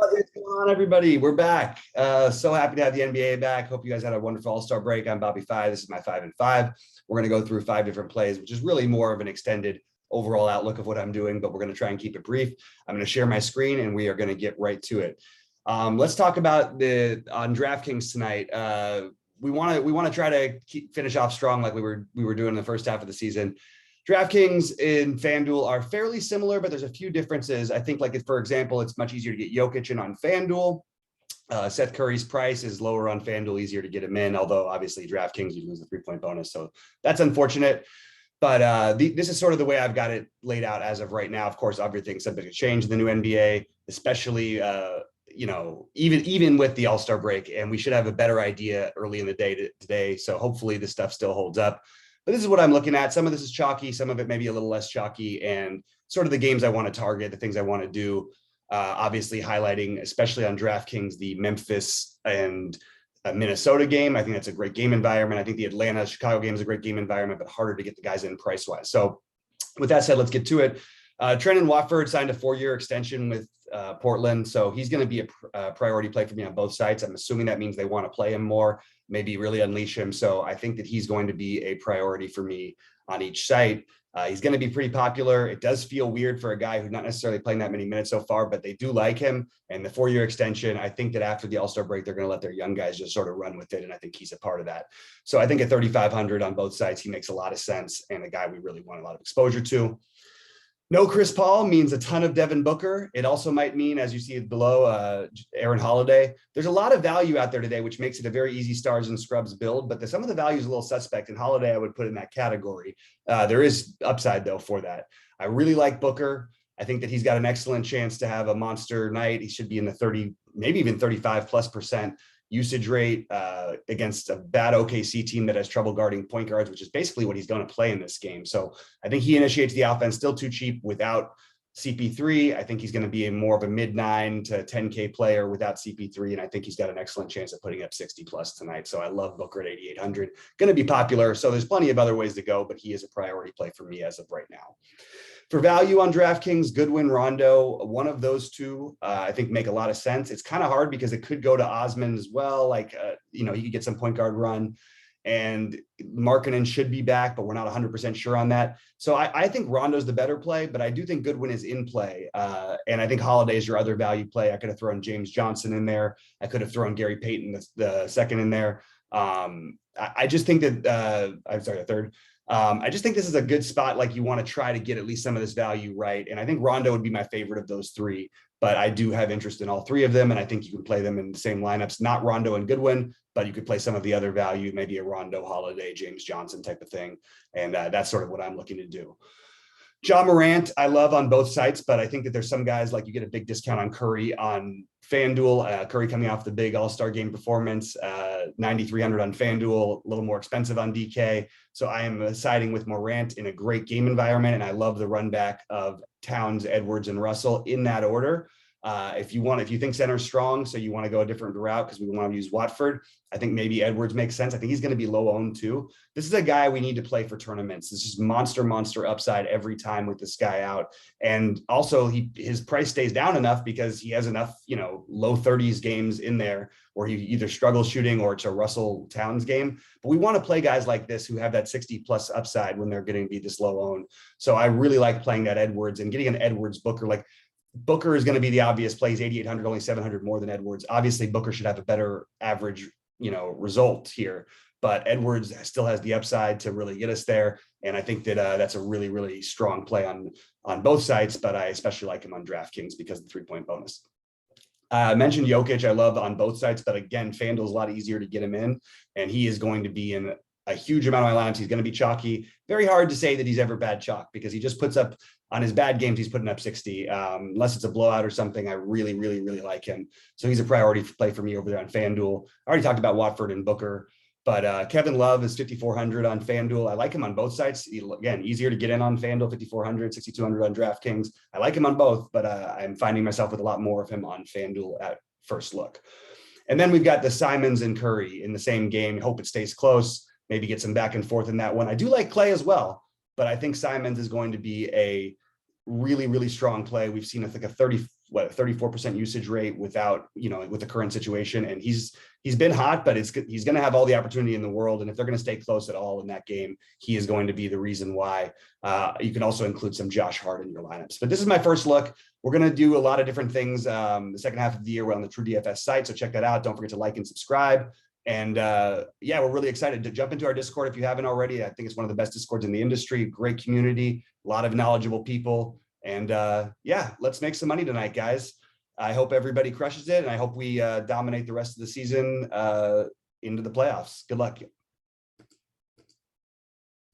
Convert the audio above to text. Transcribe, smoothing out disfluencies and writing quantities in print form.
What is going on, everybody? We're back. So happy to have the NBA back. Hope you guys had a wonderful All-Star break. I'm BobbyFi. This is my 5 and 5. We're going to go through 5 different plays, which is really more of an extended overall outlook of what I'm doing, but we're going to try and keep it brief. I'm going to share my screen and we are going to get right to it. Let's talk about the on DraftKings tonight. We want to try to finish off strong like we were doing in the first half of the season. DraftKings and FanDuel are fairly similar, but there's a few differences. I think, like, for example, it's much easier to get Jokic in on FanDuel. Seth Curry's price is lower on FanDuel, easier to get him in, although obviously DraftKings, you lose the 3-point bonus. So that's unfortunate. But this is sort of the way I've got it laid out as of right now. Of course, everything's subject to change in the new NBA, especially even with the All-Star break. And we should have a better idea early in the day today. So hopefully this stuff still holds up. But this is what I'm looking at. Some of this is chalky, some of it maybe a little less chalky, and sort of the games I want to target, the things I want to do. Obviously highlighting, especially on DraftKings, the Memphis and Minnesota game. I think that's a great game environment. I think the Atlanta-Chicago game is a great game environment, but harder to get the guys in price-wise. So with that said, let's get to it. Trendon Watford signed a 4-year extension with Portland, so he's going to be a priority play for me on both sides. I'm assuming that means they want to play him more, maybe really unleash him. So I think that he's going to be a priority for me on each site. He's going to be pretty popular. It does feel weird for a guy who's not necessarily playing that many minutes so far, but they do like him. And the 4-year extension, I think that after the All-Star break, they're going to let their young guys just sort of run with it. And I think he's a part of that. So I think at 3,500 on both sides, he makes a lot of sense and a guy we really want a lot of exposure to. No Chris Paul means a ton of Devin Booker. It also might mean, as you see it below, Aaron Holiday. There's a lot of value out there today, which makes it a very easy stars and scrubs build, but some of the value is a little suspect, and Holiday I would put in that category. There is upside, though, for that. I really like Booker. I think that he's got an excellent chance to have a monster night. He should be in the 30, maybe even 35+% usage rate against a bad OKC team that has trouble guarding point guards, which is basically what he's going to play in this game. So I think he initiates the offense, still too cheap without CP3. I think he's going to be more of a mid-9 to 10K player without CP3, and I think he's got an excellent chance of putting up 60+ tonight. So I love Booker at 8,800. Going to be popular. So there's plenty of other ways to go, but he is a priority play for me as of right now. For value on DraftKings, Goodwin, Rondo, one of those two, I think make a lot of sense. It's kind of hard because it could go to Osman as well. He could get some point guard run, and Markkanen should be back, but we're not 100% sure on that. So I think Rondo's the better play, but I do think Goodwin is in play. And I think Holiday is your other value play. I could have thrown James Johnson in there. I could have thrown Gary Payton, the second in there. I just think that, the third. I just think this is a good spot. Like, you want to try to get at least some of this value right. And I think Rondo would be my favorite of those three, but I do have interest in all three of them. And I think you can play them in the same lineups, not Rondo and Goodwin, but you could play some of the other value, maybe a Rondo, Holiday, James Johnson type of thing. And that's sort of what I'm looking to do. Ja Morant, I love on both sites, but I think that there's some guys, like, you get a big discount on Curry on FanDuel. Curry coming off the big All-Star game performance, 9,300 on FanDuel, a little more expensive on DK. So I am siding with Morant in a great game environment, and I love the run back of Towns, Edwards, and Russell in that order. If you think center's strong, so you want to go a different route because we want to use Watford, I think maybe Edwards makes sense. I think he's going to be low owned too. This is a guy we need to play for tournaments. This is monster upside every time with this guy out. And also his price stays down enough because he has enough, low 30s games in there where he either struggles shooting or it's a Russell Towns game. But we want to play guys like this who have that 60+ upside when they're going to be this low owned. So I really like playing that Edwards and getting an Edwards Booker. Like, Booker is going to be the obvious play. He's 8,800, only 700 more than Edwards. Obviously, Booker should have a better average, result here. But Edwards still has the upside to really get us there. And I think that that's a really, really strong play on both sides. But I especially like him on DraftKings because of the 3-point bonus. I mentioned Jokic, I love on both sides. But again, FanDuel's a lot easier to get him in. And he is going to be in a huge amount of my lineups. He's going to be chalky. Very hard to say that he's ever bad chalk because he just puts up, on his bad games, he's putting up 60. Unless it's a blowout or something, I really, really, really like him. So he's a priority play for me over there on FanDuel. I already talked about Watford and Booker, but Kevin Love is 5,400 on FanDuel. I like him on both sides. Again, easier to get in on FanDuel, 5,400, 6,200 on DraftKings. I like him on both, but I'm finding myself with a lot more of him on FanDuel at first look. And then we've got the Simons and Curry in the same game. Hope it stays close. Maybe get some back and forth in that one. I do like Clay as well, but I think Simons is going to be a really, really strong play. We've seen, I think, a 30 what, a 34% usage rate without, with the current situation. And he's been hot, but he's going to have all the opportunity in the world. And if they're going to stay close at all in that game, he is going to be the reason why. You can also include some Josh Hart in your lineups. But this is my first look. We're going to do a lot of different things. The second half of the year, we're on the True DFS site. So check that out. Don't forget to like and subscribe. And yeah, we're really excited to jump into our Discord if you haven't already. I think it's one of the best Discords in the industry. Great community, a lot of knowledgeable people. And yeah, let's make some money tonight, guys. I hope everybody crushes it. And I hope we dominate the rest of the season into the playoffs. Good luck.